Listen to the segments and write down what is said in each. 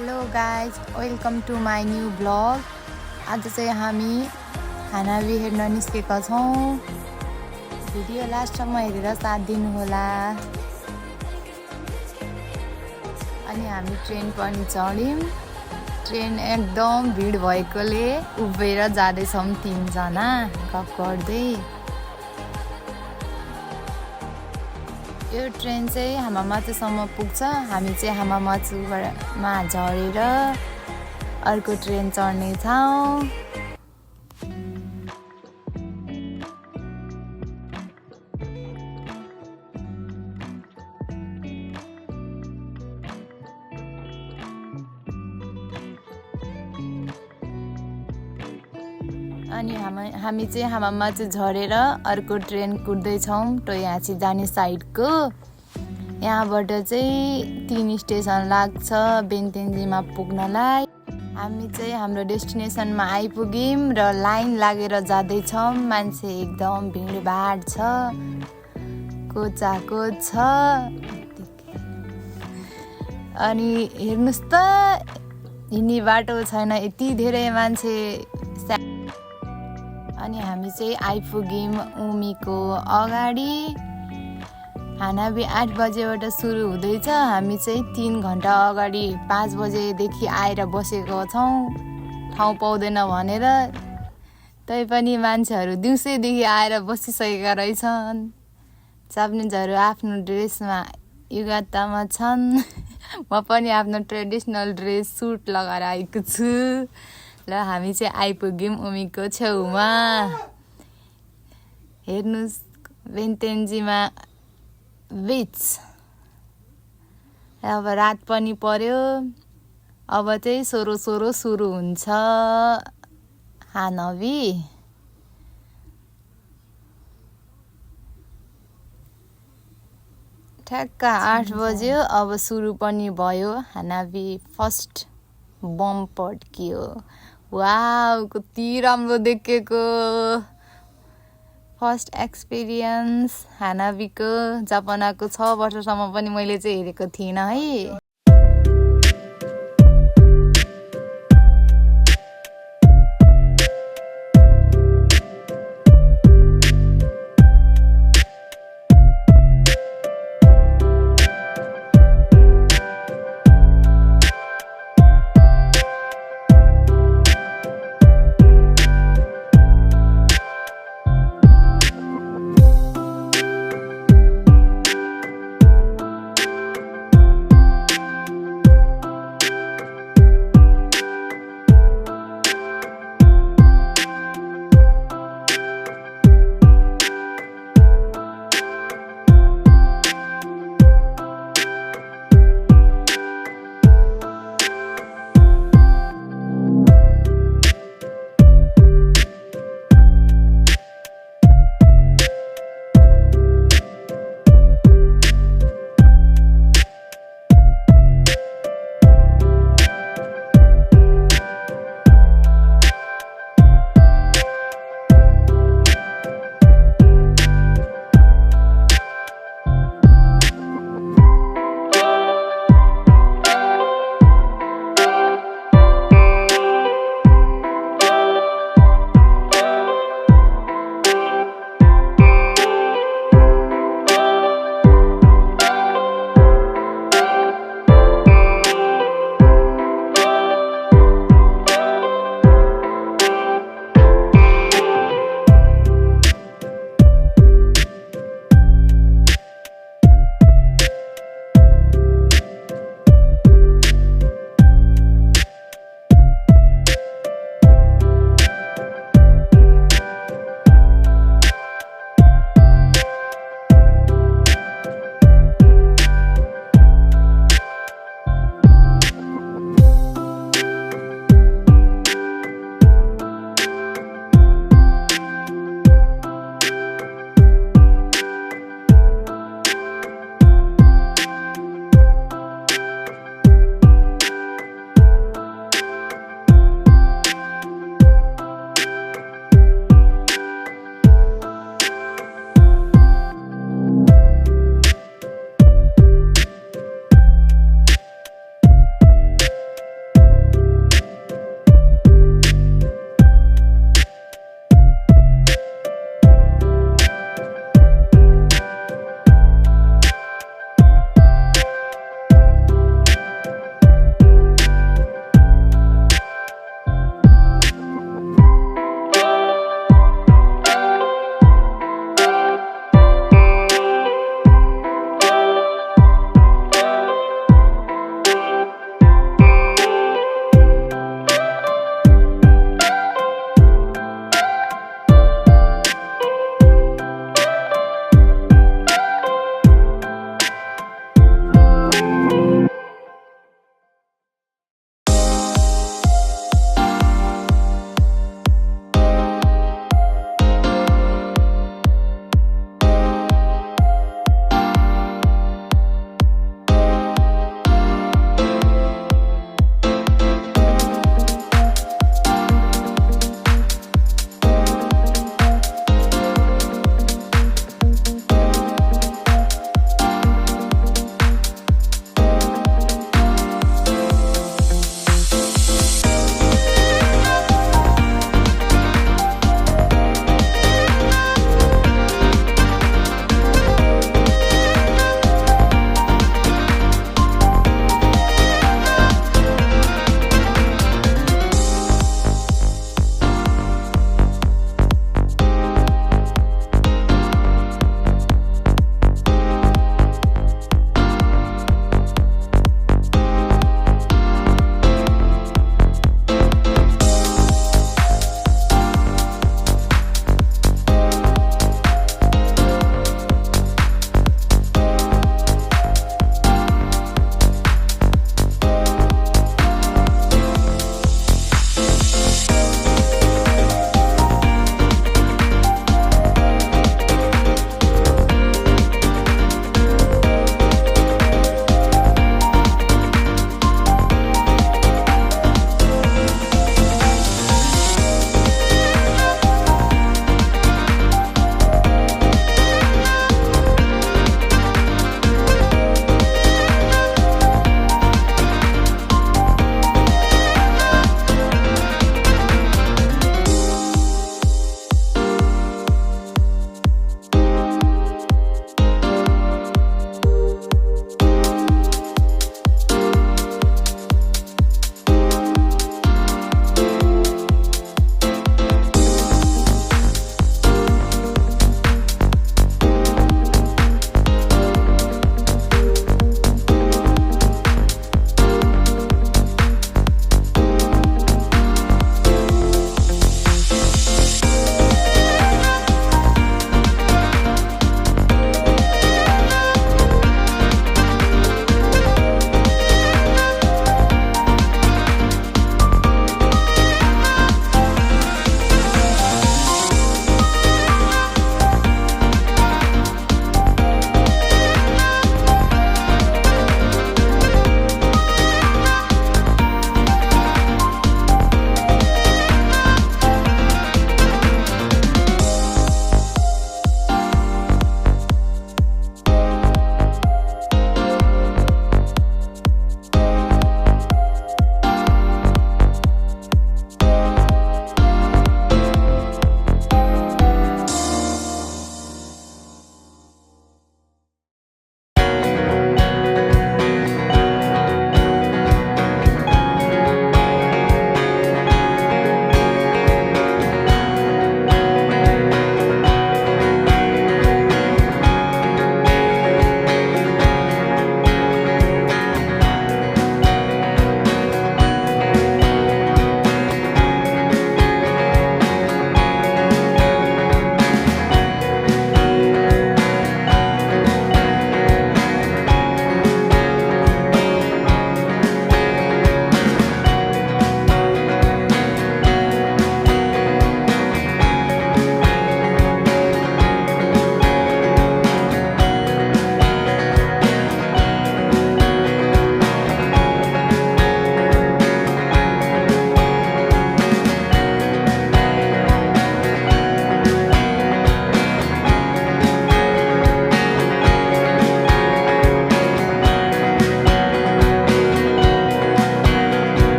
Hello guys welcome to my new blog. आज चाहिँ हामी हानाबी हेर्न निस्केका छौँ। भिडियो लास्टसम्म हेरेर साथ दिनुहोला। अनि हामी ट्रेन पनि चढ्यौँ। ट्रेन एकदम भिड भएकोले उभिएर जाँदैछौँ 3 जना गफ गर्दै। यो ट्रेन चाहिँ हामामाचुसम्म पुग्छ। हामी चाहिँ हामामाचुमा झरेर अर्को ट्रेन चढ्ने छौँ। अनि हामी चाहिँ हामामाचु झरेर अर्को ट्रेन कुद्दैछौँ टोयाची जाने साइडको। यहाँबाट चाहिँ 3 स्टेसन लाग्छ बेन्टेन्जीमा पुग्नलाई। हामी चाहिँ हाम्रो डेस्टिनेसनमा आइपुग्यौँ र लाइन लागेर जाँदैछौँ। मान्छे एकदम भिडभाड छ, कोचाकोच छ। अनि हेर्नुहोस् त हिँड्ने बाटो छैन, यति धेरै मान्छे। अनि हामी चाहिँ आइपुग्यौँ उमीको अगाडि। हानाबी 8 बजेबाट सुरु हुँदैछ। हामी चाहिँ 3 घन्टा अगाडि 5 बजेदेखि आएर बसेको छौँ ठाउँ पाउँदैन भनेर। तैपनि मान्छेहरू दिउँसैदेखि आएर बसिसकेका रहेछन्। जापानिजहरू आफ्नो ड्रेसमा युगातामा छन्। म पनि आफ्नो ट्रेडिसनल ड्रेस सुट लगाएर आएको छु। र हामी चाहिँ आइपुग्यौँ उमीको छेउमा। हेर्नुहोस् बेन्टेन्जीमा बिच। अब रात पनि पर्यो। अब चाहिँ सोरो सुरु हुन्छ हानाबी। ठ्याक्क 8 बज्यो। अब सुरु पनि भयो। हानाबी फर्स्ट बम पड्कियो। वाउ कति राम्रो देखेको। फर्स्ट एक्सपिरियन्स हानाबीको। जापानको 6 वर्षसम्म पनि मैले चाहिँ हेरेको थिइनँ है।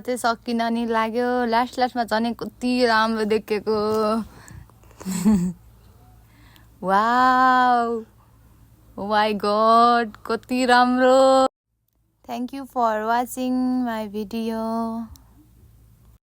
चाहिँ सकिन नि लाग्यो लास्टमा झन् कति राम्रो देखेको वाउ ओ माई गॉड कति राम्रो thank you for watching my video